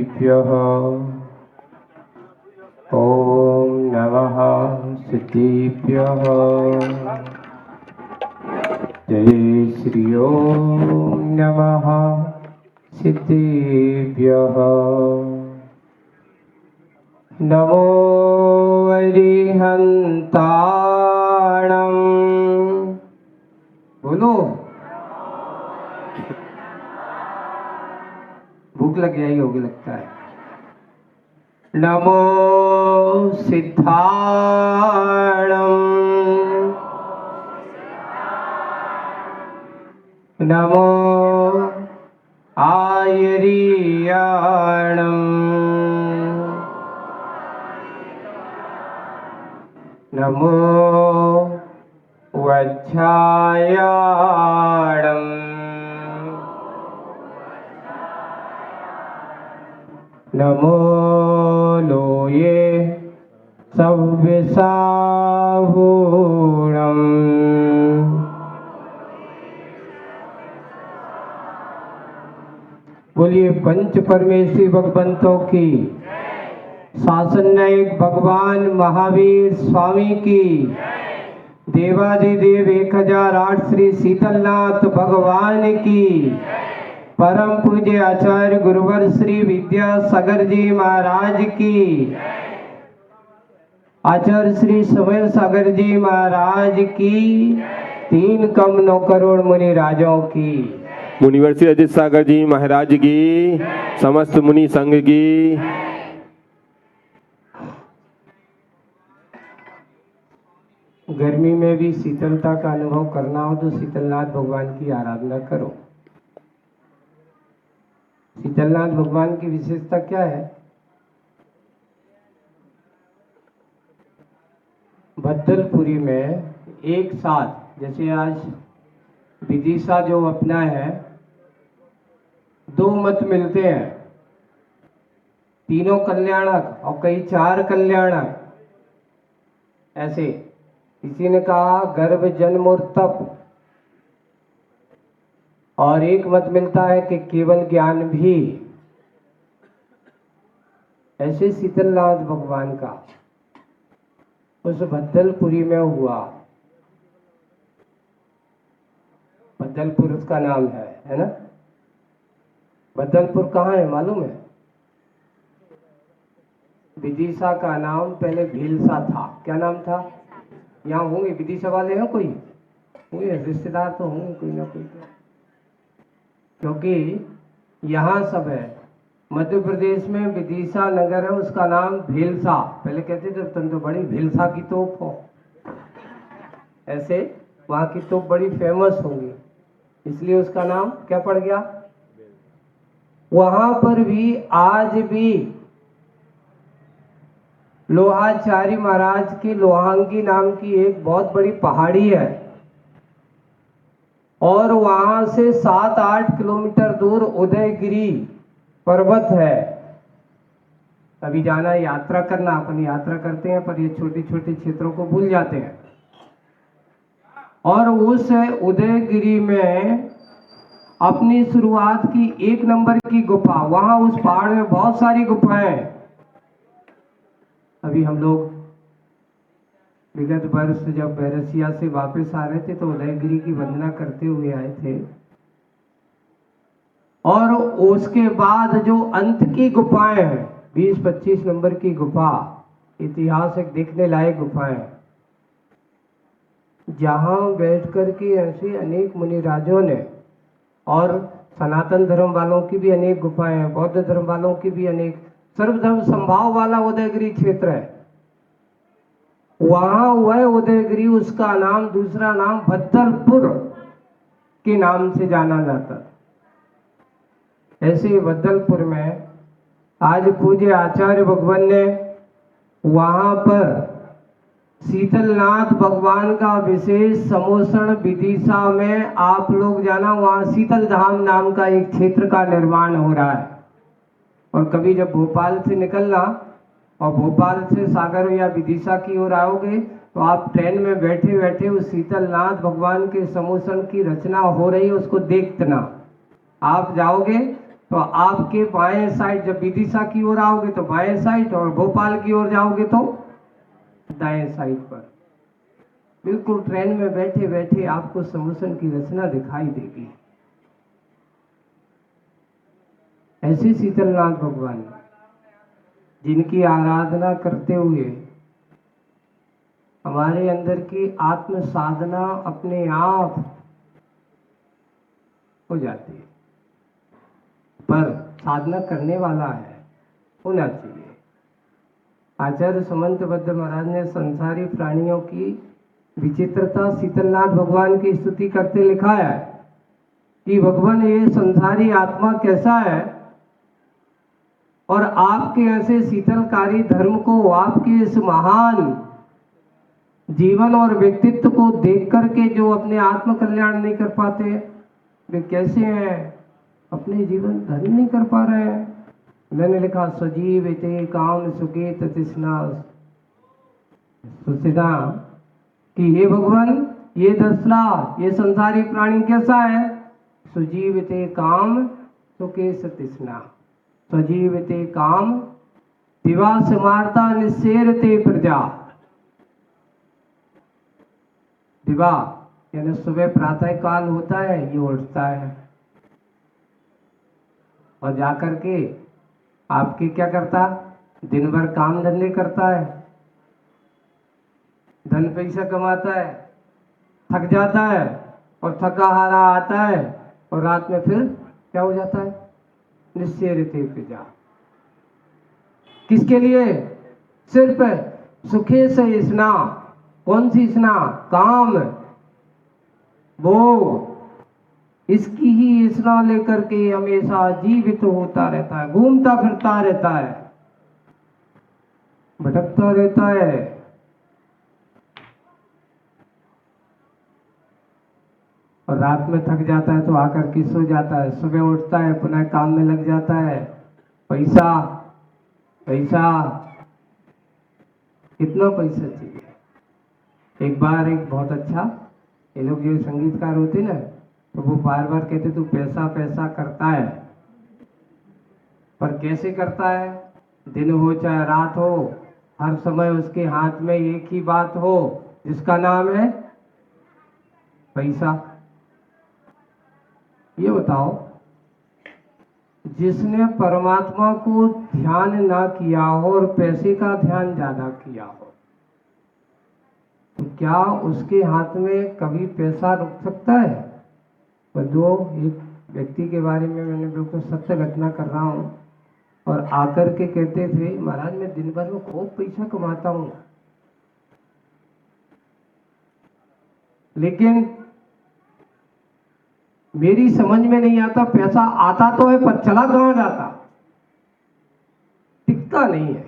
सिद्धेभ्यः ॐ नमः सिद्धेभ्यः। जय श्री ओम नमः सिद्धेभ्यः। नमो अरिहंताणं। बोलो, भूख लग गई होगी लगता है। नमो सिद्धाणं। नमो आयर्याणं। नमो वज्रायाणं। नमो लोये सव्यसाहूणम्। बोलिए पंच परमेश्वरी भगवंतों की, शासन नायक भगवान महावीर स्वामी की, देवादिदेव 1008 श्री शीतलनाथ भगवान की, परम पूज्य आचार्य गुरुवर श्री विद्यासागर जी महाराज की, आचार्य श्री समय सागर जी महाराज की, 3 कम 9 करोड़ मुनि राजों की, मुनिवर श्री अजित सागर जी महाराज की, समस्त मुनि संघ की। गर्मी में भी शीतलता का अनुभव करना हो तो शीतलनाथ भगवान की आराधना करो। शीतलनाथ भगवान की विशेषता क्या है? भद्दलपुरी में एक साथ, जैसे आज विदिशा जो अपना है, 2 मत मिलते हैं, तीनों कल्याणक और कई 4 कल्याणक। ऐसे किसी ने कहा गर्भ जन्म और तप, और एक मत मिलता है कि केवल ज्ञान भी। ऐसे शीतलनाथ भगवान का उस भद्दलपुरी में हुआ। भद्दलपुर उसका नाम है ना? भद्दलपुर कहाँ है मालूम है? विदिशा का नाम पहले भीलसा था। क्या नाम था? यहाँ होंगे विदिशा वाले हैं कोई? होंगे, रिश्तेदार तो होंगे कोई ना कोई तो। क्योंकि यहाँ सब है। मध्य प्रदेश में विदिशा नगर है, उसका नाम भीलसा। पहले कहते थे तुम तो बड़ी भीलसा की तोप हो, ऐसे वहाँ की तोप बड़ी फेमस होगी, इसलिए उसका नाम क्या पड़ गया। वहां पर भी आज भी लोहाचारी महाराज की लोहांगी नाम की एक बहुत बड़ी पहाड़ी है, और वहां से 7-8 किलोमीटर दूर उदयगिरी पर्वत है। अभी जाना, यात्रा करना, अपन यात्रा करते हैं पर ये छोटे छोटे क्षेत्रों को भूल जाते हैं। और उस उदयगिरी में अपनी शुरुआत की 1 नंबर की गुफा, वहां उस पहाड़ में बहुत सारी गुफाएं। अभी हम लोग विगत वर्ष जब रसिया से वापस आ रहे थे तो उदयगिरी की वंदना करते हुए आए थे, और उसके बाद जो अंत की गुफाएं हैं, 20-25 नंबर की गुफा, ऐतिहासिक देखने लायक गुफाएं, जहां बैठ करके ऐसे अनेक मुनि राजों ने, और सनातन धर्म वालों की भी अनेक गुफाएं हैं, बौद्ध धर्म वालों की भी अनेक, सर्वधर्म संभाव वाला उदयगिरी क्षेत्र है। वहां वह उदयगिरी, उसका नाम, दूसरा नाम भद्दलपुर के नाम से जाना जाता। ऐसे भद्दलपुर में आज पूज्य आचार्य भगवान ने वहां पर शीतलनाथ भगवान का विशेष समोषण विदिशा में, आप लोग जाना, वहां शीतल धाम नाम का एक क्षेत्र का निर्माण हो रहा है। और कभी जब भोपाल से निकलना और भोपाल से सागर या विदिशा की ओर आओगे तो आप ट्रेन में बैठे बैठे उस शीतलनाथ भगवान के समोषण की रचना हो रही है, उसको देखना। आप जाओगे तो आपके बाएं साइड, जब विदिशा की ओर आओगे तो बाएं साइड, और भोपाल की ओर जाओगे तो दाएं साइड पर। बिल्कुल ट्रेन में बैठे बैठे आपको समूसन की रचना दिखाई देगी। ऐसे शीतलनाथ भगवान जिनकी आराधना करते हुए हमारे अंदर की आत्म साधना अपने आप हो जाती है, पर साधना करने वाला है, होना चाहिए। आचार्य समंत बद्ध महाराज ने संसारी प्राणियों की विचित्रता शीतलनाथ भगवान की स्तुति करते लिखा है कि भगवान ये संसारी आत्मा कैसा है, और आपके ऐसे शीतलकारी धर्म को, आपके इस महान जीवन और व्यक्तित्व को देख करके जो अपने आत्म कल्याण नहीं कर पाते, वे कैसे हैं, अपने जीवन धर्म नहीं कर पा रहे हैं। मैंने लिखा सजीव इते काम सुखे तृष्णा सुसिधा, कि हे भगवान ये दसला, ये संसारी प्राणी कैसा है, सुजीविते काम सुखे तृष्णा, सजीविते काम दिवास मारता निसेरते प्रजा। दिवा यानी सुबह प्रातः काल होता है, ये उठता है और जाकर के आपके क्या करता, दिन भर काम धंधे करता है, धन पैसा कमाता है, थक जाता है, और थका हारा आता है, और रात में फिर क्या हो जाता है, निस्सेरते प्रजा। किसके लिए, सिर्फ सुखे से स्ना, कौन सी स्ना, काम भोग, इसकी ही स्ना लेकर के हमेशा जीवित होता रहता है, घूमता फिरता रहता है, भटकता रहता है। और रात में थक जाता है तो आकर के सो जाता है, सुबह उठता है, पुनः काम में लग जाता है। पैसा पैसा, कितना पैसा चाहिए। एक बार एक बहुत अच्छा, ये लोग जो संगीतकार होते ना, तो वो बार बार कहते तू पैसा पैसा करता है, पर कैसे करता है, दिन हो चाहे रात हो, हर समय उसके हाथ में एक ही बात हो, जिसका नाम है पैसा। ये बताओ, जिसने परमात्मा को ध्यान ना किया हो और पैसे का ध्यान ज्यादा किया हो, तो क्या उसके हाथ में कभी पैसा रुक सकता है। पर जो एक व्यक्ति के बारे में मैंने बिल्कुल सत्य घटना कर रहा हूं, और आकर के कहते थे महाराज मैं दिन भर में खूब पैसा कमाता हूं, लेकिन मेरी समझ में नहीं आता, पैसा आता तो है पर चला कहां जाता, टिकता नहीं है,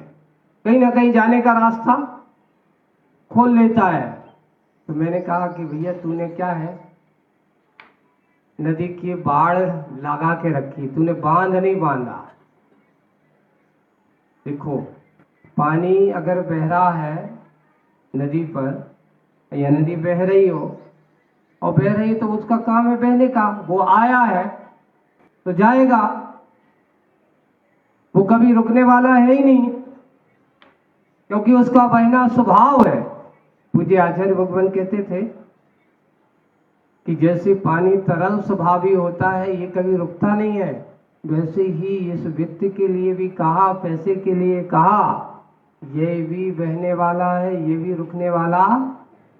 कहीं ना कहीं जाने का रास्ता खोल लेता है। तो मैंने कहा कि भैया तूने क्या है, नदी की बाढ़ लगा के रखी, तूने बांध नहीं बांधा। देखो पानी अगर बह रहा है नदी पर, या नदी बह रही हो और बह रही तो उसका काम है बहने का, वो आया है तो जाएगा, वो कभी रुकने वाला है ही नहीं, क्योंकि उसका बहना स्वभाव है। पूज्य आचार्य भगवान कहते थे कि जैसे पानी तरल स्वभावी होता है, ये कभी रुकता नहीं है, वैसे ही इस वित्त के लिए भी कहा, पैसे के लिए कहा, ये भी बहने वाला है, ये भी रुकने वाला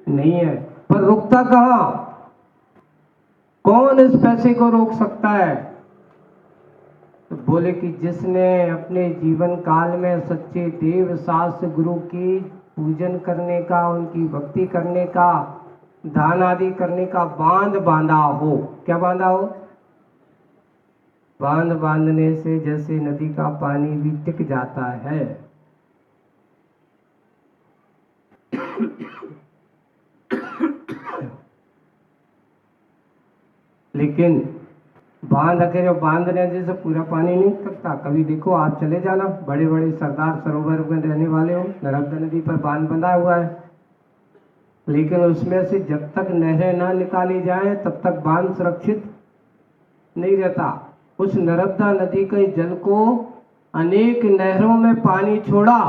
नहीं है। पर रुकता कहां, कौन इस पैसे को रोक सकता है। तो बोले कि जिसने अपने जीवन काल में सच्चे देव शास्त्र गुरु की पूजन करने का, उनकी भक्ति करने का, दान आदि करने का बांध बांधा हो। क्या बांधा हो, बांध बांधने से जैसे नदी का पानी भी टिक जाता है, लेकिन बांध अकेले बांधने जैसे पूरा पानी नहीं टिकता। कभी देखो आप चले जाना, बड़े बड़े सरदार सरोवर में रहने वाले हो, नर्मदा नदी पर बांध बंधा हुआ है, लेकिन उसमें से जब तक नहरें ना निकाली जाए तब तक बांध सुरक्षित नहीं रहता। उस नर्मदा नदी के जल को अनेक नहरों में पानी छोड़ा।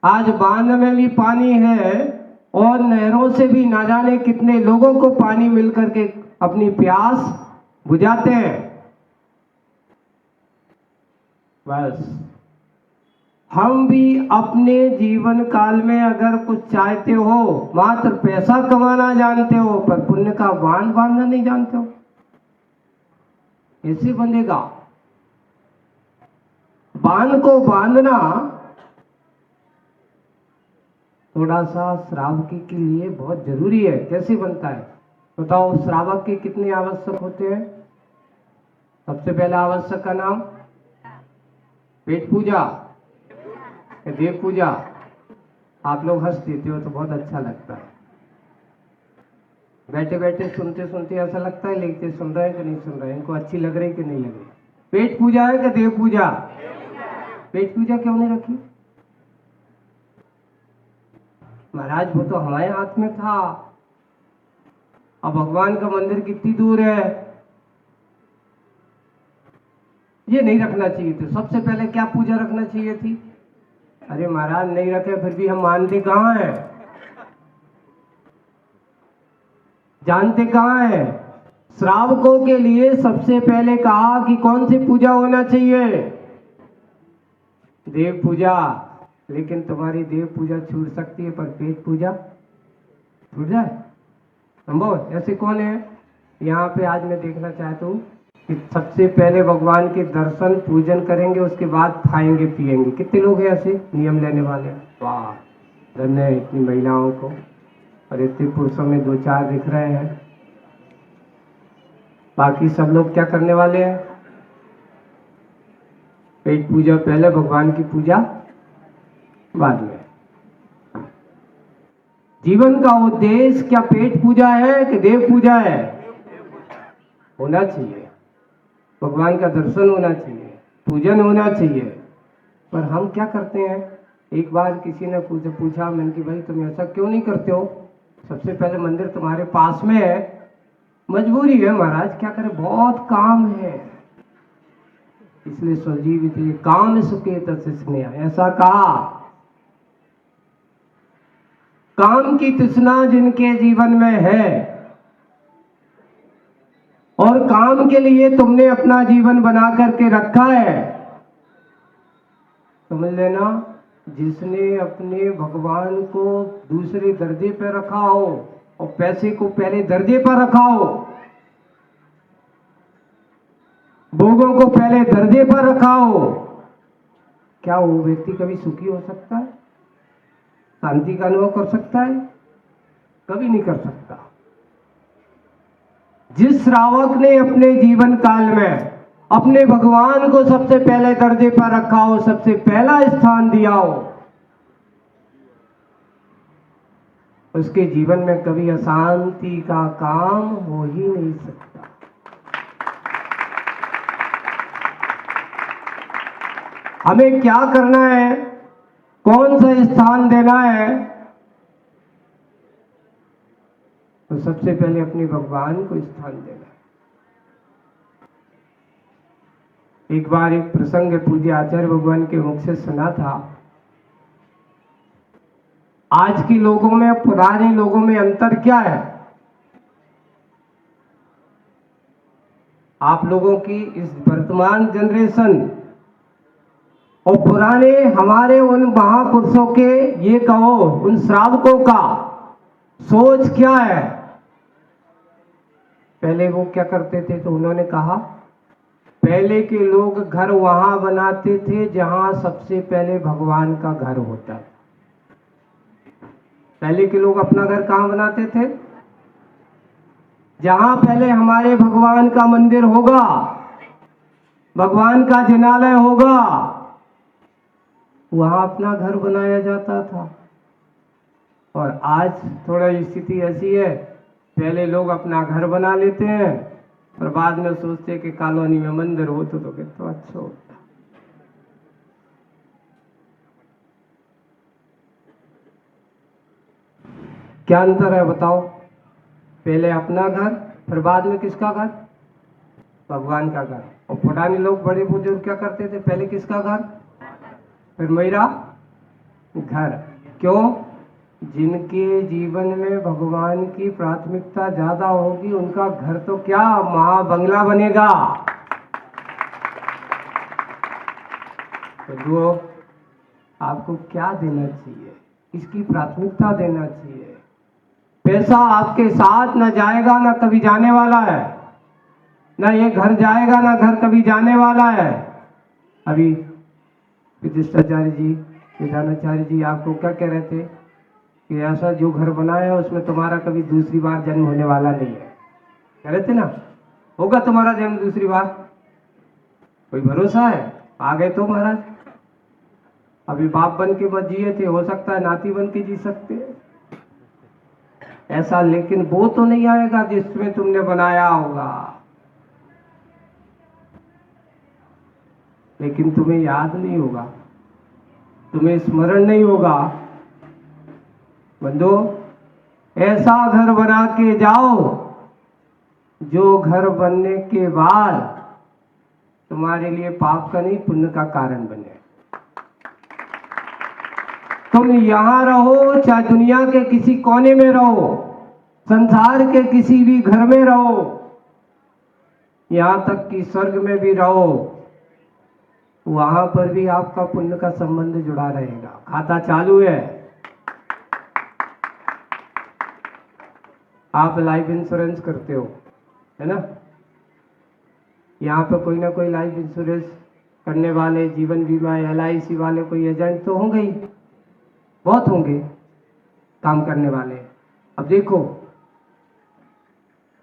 आज बांध में भी पानी है और नहरों से भी ना जाने कितने लोगों को पानी मिलकर के अपनी प्यास बुझाते हैं। बस हम भी अपने जीवन काल में अगर कुछ चाहते हो, मात्र पैसा कमाना जानते हो पर पुण्य का बांध बांधना नहीं जानते हो, कैसे बंधेगा? बांध को बांधना थोड़ा सा श्रावकी के लिए बहुत जरूरी है। कैसे बनता है बताओ? श्रावक के कितने आवश्यक होते हैं? सबसे पहला आवश्यक का नाम पेट पूजा, देव पूजा। आप लोग हंस देते हो तो बहुत अच्छा लगता है। बैठे बैठे सुनते सुनते ऐसा लगता है लेकिन सुन रहे हैं कि नहीं सुन रहे हैं, इनको अच्छी लग रही कि नहीं लग रही। पेट पूजा है कि देव पूजा? पेट पूजा क्यों नहीं रखी महाराज? वो तो हमारे हाथ में था। अब भगवान का मंदिर कितनी दूर है, ये नहीं रखना चाहिए था। सबसे पहले क्या पूजा रखना चाहिए थी? अरे महाराज नहीं रखे फिर भी हम मानते कहाँ हैं, जानते कहाँ हैं? श्रावकों के लिए सबसे पहले कहा कि कौन सी पूजा होना चाहिए? देव पूजा। लेकिन तुम्हारी देव पूजा छूट सकती है पर पेट पूजा छूट जाए संभव? ऐसे कौन है यहाँ पे? आज मैं देखना चाहता हूँ कि सबसे पहले भगवान के दर्शन पूजन करेंगे, उसके बाद खाएंगे पिएंगे। कितने लोग हैं ऐसे नियम लेने वाले? वाह, धन्य है इतनी महिलाओं को, और इतने पुरुषों में दो चार दिख रहे हैं। बाकी सब लोग क्या करने वाले हैं? पेट पूजा पहले, भगवान की पूजा बाद में। जीवन का उद्देश्य क्या पेट पूजा है कि देव पूजा है? होना चाहिए, भगवान का दर्शन होना चाहिए, पूजन होना चाहिए। पर हम क्या करते हैं? एक बार किसी ने पूछा मैंने कि भाई तुम ऐसा क्यों नहीं करते हो? सबसे पहले मंदिर तुम्हारे पास में है, मजबूरी है महाराज, क्या करें, बहुत काम है, इसलिए स्वजीवित काम सुखे तस्ने। ऐसा कहा। काम की तृष्णा जिनके जीवन में है और काम के लिए तुमने अपना जीवन बना करके रखा है, समझ लेना जिसने अपने भगवान को दूसरे दर्जे पर रखा हो और पैसे को पहले दर्जे पर रखा हो, भोगों को पहले दर्जे पर रखा हो, क्या वो व्यक्ति कभी सुखी हो सकता है? शांति का अनुभव कर सकता है? कभी नहीं कर सकता। जिस श्रावक ने अपने जीवन काल में अपने भगवान को सबसे पहले दर्जे पर रखा हो, सबसे पहला स्थान दिया हो, उसके जीवन में कभी अशांति का काम हो ही नहीं सकता। हमें क्या करना है, कौन सा स्थान देना है? तो सबसे पहले अपने भगवान को स्थान देना है। एक बार एक प्रसंग पूज्य आचार्य भगवान के मुख से सुना था। आज के लोगों में पुराने लोगों में अंतर क्या है? आप लोगों की इस वर्तमान जनरेशन और पुराने हमारे उन महापुरुषों के, ये कहो उन श्रावकों का सोच क्या है? पहले वो क्या करते थे? तो उन्होंने कहा पहले के लोग घर वहां बनाते थे जहां सबसे पहले भगवान का घर होता है। पहले के लोग अपना घर कहां बनाते थे? जहां पहले हमारे भगवान का मंदिर होगा, भगवान का जिनालय होगा, वहां अपना घर बनाया जाता था। और आज थोड़ा स्थिति ऐसी है, पहले लोग अपना घर बना लेते हैं और बाद में सोचते कि कॉलोनी में मंदिर हो तो कितना अच्छा होता। क्या अंतर है बताओ? पहले अपना घर, फिर बाद में किसका घर? भगवान का घर। और पुराने लोग बड़े बुजुर्ग क्या करते थे, पहले किसका घर, फिर मेरा घर। क्यों? जिनके जीवन में भगवान की प्राथमिकता ज्यादा होगी उनका घर तो क्या महाबंगला बनेगा। तो आपको क्या देना चाहिए, इसकी प्राथमिकता देना चाहिए। पैसा आपके साथ न जाएगा ना कभी जाने वाला है, ना ये घर जाएगा ना घर कभी जाने वाला है। अभी विशिष्टाचार्य जी, विधानाचार्य जी आपको क्या कह रहे थे कि ऐसा जो घर बना है उसमें तुम्हारा कभी दूसरी बार जन्म होने वाला नहीं है, कह रहे थे ना, होगा तुम्हारा जन्म दूसरी बार, कोई भरोसा है? आ गए तो महाराज, अभी बाप बन के मत जिए थे, हो सकता है नाती बन के जी सकते हैं ऐसा, लेकिन वो तो नहीं आएगा जिसमें तुमने बनाया होगा। लेकिन तुम्हें याद नहीं होगा, तुम्हें स्मरण नहीं होगा। बंदो, ऐसा घर बना के जाओ जो घर बनने के बाद तुम्हारे लिए पाप का नहीं पुण्य का कारण बने। तुम यहां रहो चाहे दुनिया के किसी कोने में रहो, संसार के किसी भी घर में रहो, यहां तक कि स्वर्ग में भी रहो, वहां पर भी आपका पुण्य का संबंध जुड़ा रहेगा, खाता चालू है। आप लाइफ इंश्योरेंस करते हो, है ना? यहाँ पे कोई ना कोई लाइफ इंश्योरेंस करने वाले, जीवन बीमा LIC वाले कोई एजेंट तो होंगे ही, बहुत होंगे काम करने वाले। अब देखो,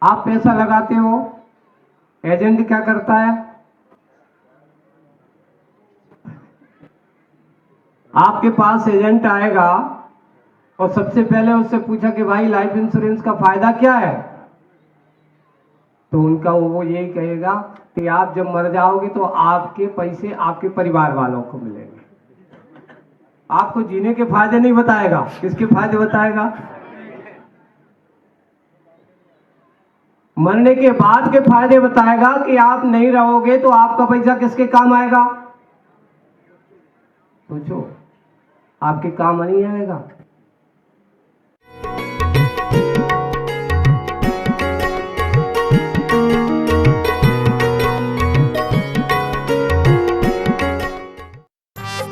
आप पैसा लगाते हो, एजेंट क्या करता है, आपके पास एजेंट आएगा और सबसे पहले उससे पूछा कि भाई लाइफ इंश्योरेंस का फायदा क्या है, तो उनका वो यही कहेगा कि आप जब मर जाओगे तो आपके पैसे आपके परिवार वालों को मिलेंगे। आपको जीने के फायदे नहीं बताएगा, किसके फायदे बताएगा? मरने के बाद के फायदे बताएगा कि आप नहीं रहोगे तो आपका पैसा किसके काम आएगा? सोचो, आपके काम नहीं आएगा।